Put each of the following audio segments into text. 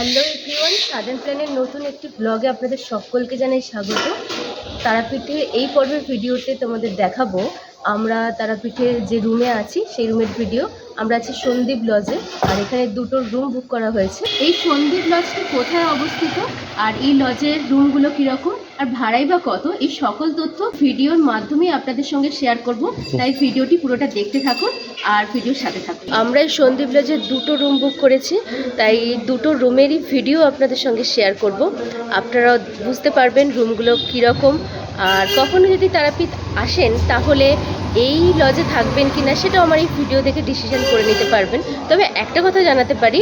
Hello everyone, sudden প্ল্যানের নতুন একটি ব্লগে আপনাদের সকলকে জানাই স্বাগত। তারাপীঠে এই পর্বের ভিডিওতে তোমাদের দেখাবো আমরা তারাপীঠের যে রুমে আছি সেই রুমের ভিডিও। আমরা আছি সন্দীপ লজে, আর এখানে দুটো রুম বুক করা হয়েছে। এই সন্দীপ লজটি কোথায় অবস্থিত আর এই লজের রুমগুলো কীরকম আর ভাড়াই বা কত, এই সকল তথ্য ভিডিওর মাধ্যমে আপনাদের সঙ্গে শেয়ার করব। তাই ভিডিওটি পুরোটা দেখতে থাকুন আর ভিডিওর সাথে থাকুন। আমরা এই সন্দীপ লজে দুটো রুম বুক করেছি, তাই দুটো রুমেরই ভিডিও আপনাদের সঙ্গে শেয়ার করব। আপনারা বুঝতে পারবেন রুমগুলো কীরকম, আর কখনো যদি তারাপীঠ আসেন তাহলে এই লজে থাকবেন কিনা সেটাও আমার এই ভিডিও দেখে ডিসিশন করে নিতে পারবেন। তবে একটা কথা জানাতে পারি,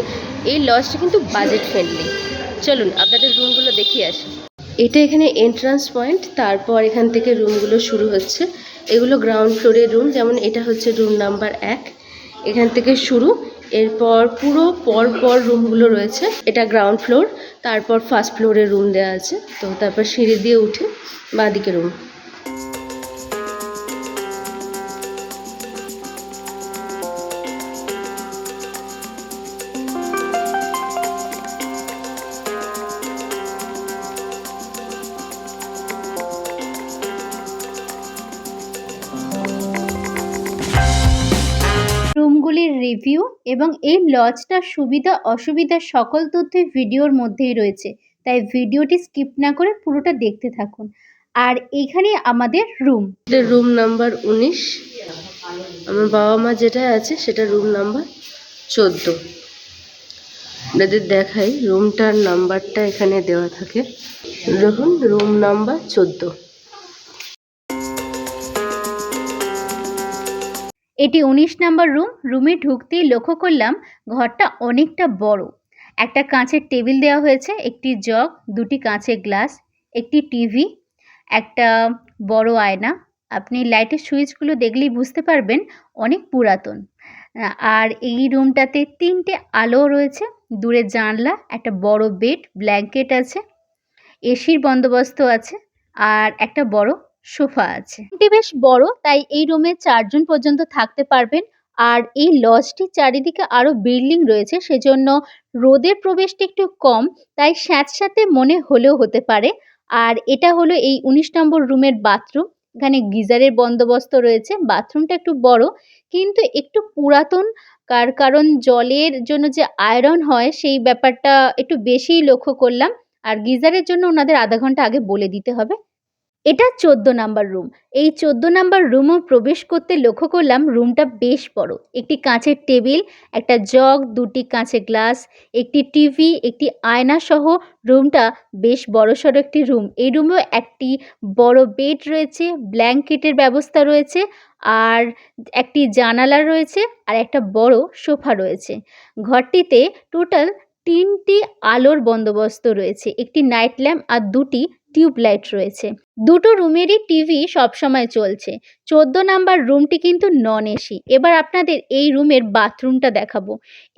এই লজটা কিন্তু বাজেট ফ্রেন্ডলি। চলুন আপনাদের রুমগুলো দেখিয়ে আসি। এটা এখানে এন্ট্রান্স পয়েন্ট, তারপর এখান থেকে রুমগুলো শুরু হচ্ছে। এগুলো গ্রাউন্ড ফ্লোরের রুম, যেমন এটা হচ্ছে রুম নাম্বার 1, এখান থেকে শুরু। এরপর পুরো পর রুমগুলো রয়েছে। এটা গ্রাউন্ড ফ্লোর, তারপর ফার্স্ট ফ্লোরের রুম দেওয়া আছে। তো তারপর সিঁড়ি দিয়ে উঠে বাঁদিকে রুম। রুমগুলির রিভিউ এবং এই লজটার সুবিধা অসুবিধা সকল তথ্যই ভিডিওর মধ্যেই রয়েছে, তাই ভিডিওটি স্কিপ না করে পুরোটা দেখতে থাকুন। আর এখানে আমাদের রুম নাম্বার 19। আমার বাবা মা যেটা আছে সেটা রুম নাম্বার 14। আপনাদের দেখাই, রুমটার নাম্বারটা এখানে দেওয়া থাকে। দেখুন, রুম নাম্বার 14। এটি 19 নম্বর রুম। রুমে ঢুকতেই লক্ষ্য করলাম ঘরটা অনেকটা বড়। একটা কাঁচের টেবিল দেওয়া হয়েছে, একটি জগ, দুটি কাঁচের গ্লাস, একটি টিভি, একটা বড় আয়না। আপনি লাইটের সুইচগুলো দেখলেই বুঝতে পারবেন অনেক পুরাতন। আর এই রুমটাতে 3টে আলো রয়েছে, দূরে জানলা, একটা বড় বেড, ব্ল্যাঙ্কেট আছে, এসির বন্দোবস্ত আছে, আর একটা বড় সোফা আছে। রুমটি বেশ বড়, তাই এই রুমে 4 জন পর্যন্ত থাকতে পারবেন। আর এই লজটির চারিদিকে আরো বিল্ডিং রয়েছে, সেজন্য রোদের প্রবেশটা একটু কম, তাই স্যাঁতস্যাঁতে মনে হলেও হতে পারে। আর এটা হলো এই 19 নম্বর রুমের বাথরুম। এখানে গিজারের বন্দোবস্ত রয়েছে। বাথরুমটা একটু বড় কিন্তু একটু পুরাতন, কারণ জলের জন্য যে আয়রন হয় সেই ব্যাপারটা একটু বেশিই লক্ষ্য করলাম। আর গিজারের জন্য ওনাদের আধা ঘন্টা আগে বলে দিতে হবে। এটা 14 নাম্বার রুম। এই 14 নাম্বার রুমও প্রবেশ করতে লক্ষ্য করলাম রুমটা বেশ বড়। একটি কাঁচের টেবিল, একটা জগ, দুটি কাঁচের গ্লাস, একটি টিভি, একটি আয়না সহ রুমটা বেশ বড়সড় একটি রুম। এই রুমেও একটি বড় বেড রয়েছে, ব্ল্যাঙ্কেটের ব্যবস্থা রয়েছে, আর একটি জানালা রয়েছে, আর একটা বড় সোফা রয়েছে। ঘরটিতে টোটাল 3টি আলোর বন্দোবস্ত রয়েছে, একটি নাইট ল্যাম্প আর দুটি টিউবলাইট রয়েছে। দুটো রুমেরই টিভি সবসময় চলছে। 14 নাম্বার রুমটি কিন্তু নন এসি। এবার আপনাদের এই রুমের বাথরুমটা দেখাবো।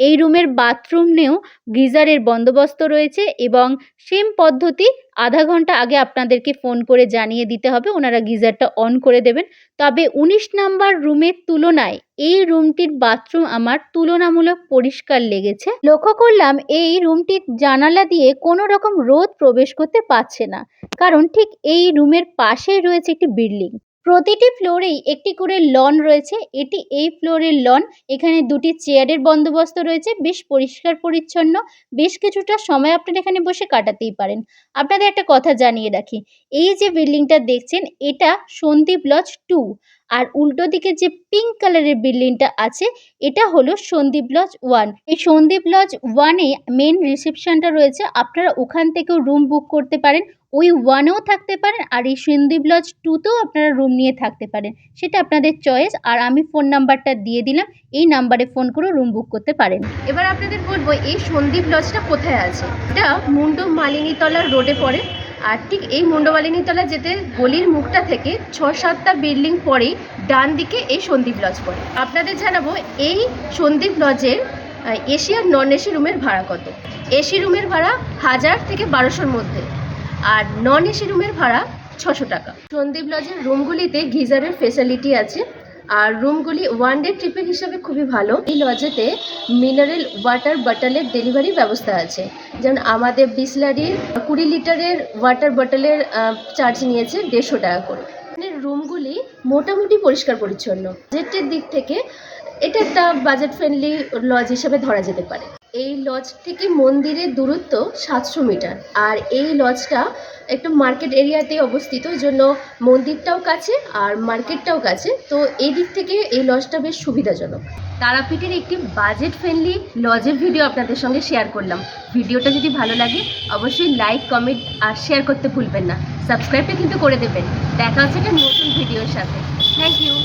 এই রুমের বাথরুমেও গিজারের বন্দোবস্ত রয়েছে এবং সেম পদ্ধতি আধা ঘন্টা আগে আপনাদেরকে ফোন করে জানিয়ে দিতে হবে, ওনারা গিজারটা অন করে দেবেন। তবে 19 নাম্বার রুমের তুলনায় এই রুমটির বাথরুম আমার তুলনামূলক পরিষ্কার লেগেছে। লক্ষ্য করলাম এই রুমটির জানালা দিয়ে কোনো রকম রোদ প্রবেশ করতে পারছে না, কারণ ঠিক এই রুমের পাশেই রয়েছে একটি বিল্ডিং। প্রতিটি ফ্লোরেই একটি করে লন রয়েছে। এটি এই ফ্লোরের লন। এখানে দুটি চেয়ারের বন্দোবস্ত রয়েছে, বেশ পরিষ্কার পরিচ্ছন্ন। বেশ কিছুটা সময় আপনারা এখানে বসে কাটাতেই পারেন। আপনাদের একটা কথা জানিয়ে রাখি, এই যে বিল্ডিংটা দেখছেন এটা সন্দীপ লজ 2, আর উল্টো দিকে যে পিঙ্ক কালারের বিল্ডিংটা আছে এটা হলো সন্দীপ লজ 1। এই সন্দীপ লজ 1-এ মেন রিসেপশনটা রয়েছে, আপনারা ওখান থেকেও রুম বুক করতে পারেন। ওই 1-এও থাকতে পারেন, আর এই সন্দীপ লজ 2-তেও আপনারা রুম নিয়ে থাকতে পারেন, সেটা আপনাদের চয়েস। আর আমি ফোন নাম্বারটা দিয়ে দিলাম, এই নাম্বারে ফোন করে রুম বুক করতে পারেন। এবার আপনাদের বলবো এই সন্দীপ লজটা কোথায় আছে। এটা মুন্ডু মালিনীতলার রোডে পড়ে, আর ঠিক এই মুন্ডু মালিনীতলা যেতে গলির মুখটা থেকে 6-7টা বিল্ডিং পরেই ডান দিকে এই সন্দীপ লজ পড়ে। আপনাদের জানাবো এই সন্দীপ লজের এসি আর নন এসি রুমের ভাড়া কত। এসি রুমের ভাড়া 1000 থেকে 1200-র মধ্যে, আর নন এসি রুমের ভাড়া 600 টাকা। সন্দীপ লজের রুমগুলিতে গিজারের ফেসিলিটি আছে, আর রুমগুলি ওয়ান ডে ট্রিপের হিসাবে খুবই ভালো। এই লজেতে মিনারেল ওয়াটার বটলের ডেলিভারি ব্যবস্থা আছে। যেমন আমাদের বিসলারির 20 লিটারের ওয়াটার বটলের চার্জ নিয়েছে 150 টাকা করে। রুমগুলি মোটামুটি পরিষ্কার পরিচ্ছন্ন। বাজেটের দিক থেকে এটা একটা বাজেট ফ্রেন্ডলি লজ হিসেবে ধরা যেতে পারে। এই লজ থেকে মন্দিরের দূরত্ব 700 মিটার। আর এই লজটা একটু মার্কেট এরিয়াতে অবস্থিত, জন্য মন্দিরটাও কাছে আর মার্কেটটাও কাছে। তো এই দিক থেকে এই লজটা বেশ সুবিধাজনক। তারাপীঠের একটি বাজেট ফ্রেন্ডলি লজের ভিডিও আপনাদের সঙ্গে শেয়ার করলাম। ভিডিওটা যদি ভালো লাগে অবশ্যই লাইক, কমেন্ট আর শেয়ার করতে ভুলবেন না। সাবস্ক্রাইবটা কিন্তু করে দেবেন। দেখা হচ্ছে একটা নতুন ভিডিওর সাথে। Thank you.